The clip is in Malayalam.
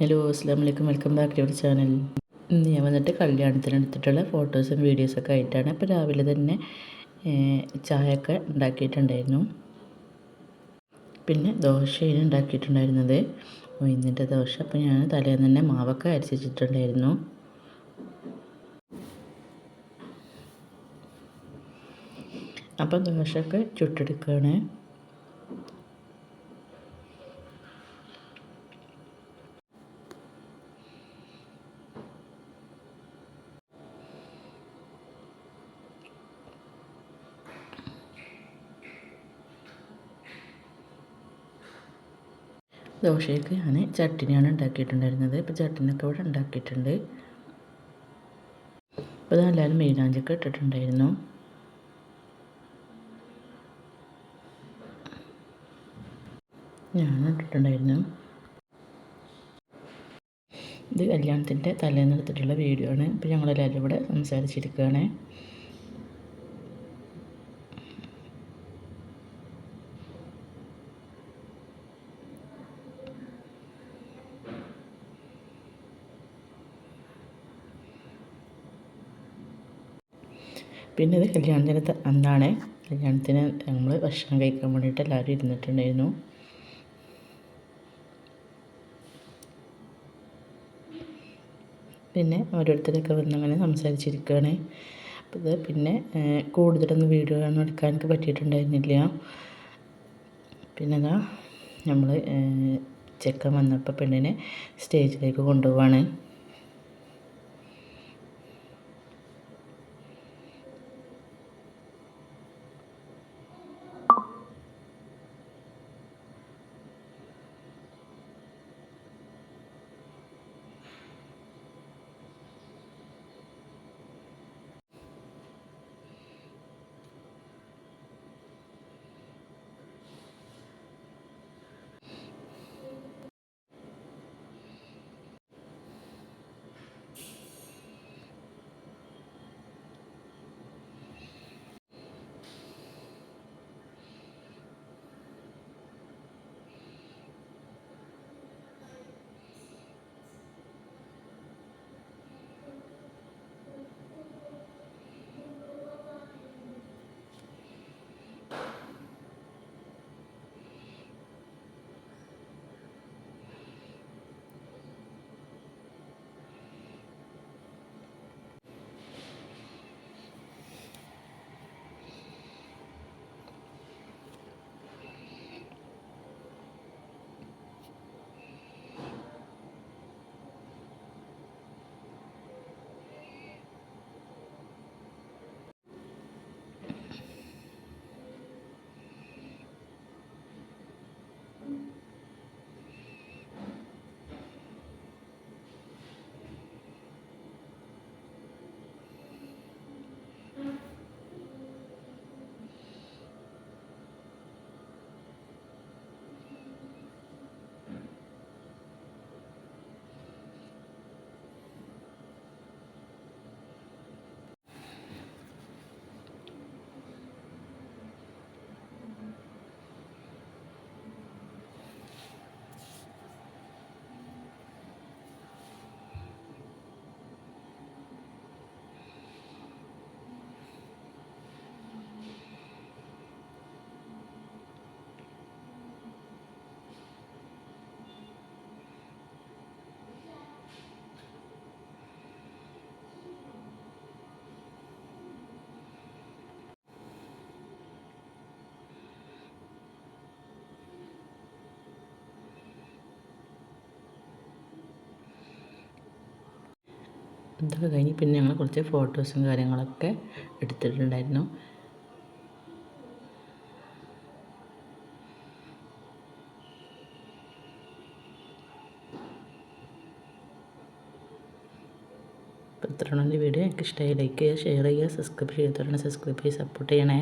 ഹലോ അസ്സലാമു അലൈക്കും, welcome back to our channel. ഇന്ന് ഞാൻ വന്നിട്ട് കല്യാണത്തിനെടുത്തിട്ടുള്ള ഫോട്ടോസും വീഡിയോസൊക്കെ ആയിട്ടാണ്. അപ്പോൾ രാവിലെ തന്നെ ചായയൊക്കെ ഉണ്ടാക്കിയിട്ടുണ്ടായിരുന്നു. പിന്നെ ദോശയാണ് ഉണ്ടാക്കിയിട്ടുണ്ടായിരുന്നത്, ഉഴുന്നിൻ്റെ ദോശ. അപ്പോൾ ഞാൻ തലേന്ന് തന്നെ മാവൊക്കെ അരച്ച് വെച്ചിട്ടുണ്ടായിരുന്നു. അപ്പോൾ ദോശയൊക്കെ ചുട്ടെടുക്കുകയാണ്. ദോശയ്ക്ക് ഞാൻ ചട്ടിനിയാണ് ഉണ്ടാക്കിയിട്ടുണ്ടായിരുന്നത്. ഇപ്പോൾ ചട്ടിനൊക്കെ ഇവിടെ ഉണ്ടാക്കിയിട്ടുണ്ട്. അപ്പോൾ അതെല്ലാവരും മൈലാഞ്ചിയൊക്കെ ഇട്ടിട്ടുണ്ടായിരുന്നു. ഞാനും ഇട്ടിട്ടുണ്ടായിരുന്നു. ഇത് കല്യാണത്തിൻ്റെ തലേന്ന് എടുത്തിട്ടുള്ള വീഡിയോ ആണ്. ഇപ്പോൾ ഞങ്ങളെല്ലാവരും ഇവിടെ സംസാരിച്ചിരിക്കുകയാണ്. പിന്നെ ഇത് കല്യാണത്തിന് അന്നാണ്. കല്യാണത്തിന് നമ്മൾ ഭക്ഷണം കഴിക്കാൻ വേണ്ടിയിട്ട് എല്ലാവരും ഇരുന്നിട്ടുണ്ടായിരുന്നു. പിന്നെ ഓരോരുത്തരൊക്കെ വന്നങ്ങനെ സംസാരിച്ചിരിക്കുകയാണ്. അപ്പോൾ ഇത് പിന്നെ കൂടുതലൊന്നും വീഡിയോ ഒന്നും എടുക്കാൻ എനിക്ക് പറ്റിയിട്ടുണ്ടായിരുന്നില്ല. പിന്നെ അതാ നമ്മൾ ചെക്കൻ വന്നപ്പോൾ പെണ്ണിനെ സ്റ്റേജിലേക്ക് കൊണ്ടുപോവാണ്. ഇതൊക്കെ കഴിഞ്ഞ് പിന്നെ ഞങ്ങൾ കുറച്ച് ഫോട്ടോസും കാര്യങ്ങളൊക്കെ എടുത്തിട്ടുണ്ടായിരുന്നു. അപ്പോൾ ഇത്രയാണ് വീഡിയോ. എനിക്ക് ഇഷ്ടമായി ലൈക്ക് ചെയ്യുക, ഷെയർ ചെയ്യുക, സബ്സ്ക്രൈബ് ചെയ്യാത്തവരാണ് സബ്സ്ക്രൈബ് ചെയ്ത് സപ്പോർട്ട് ചെയ്യണേ.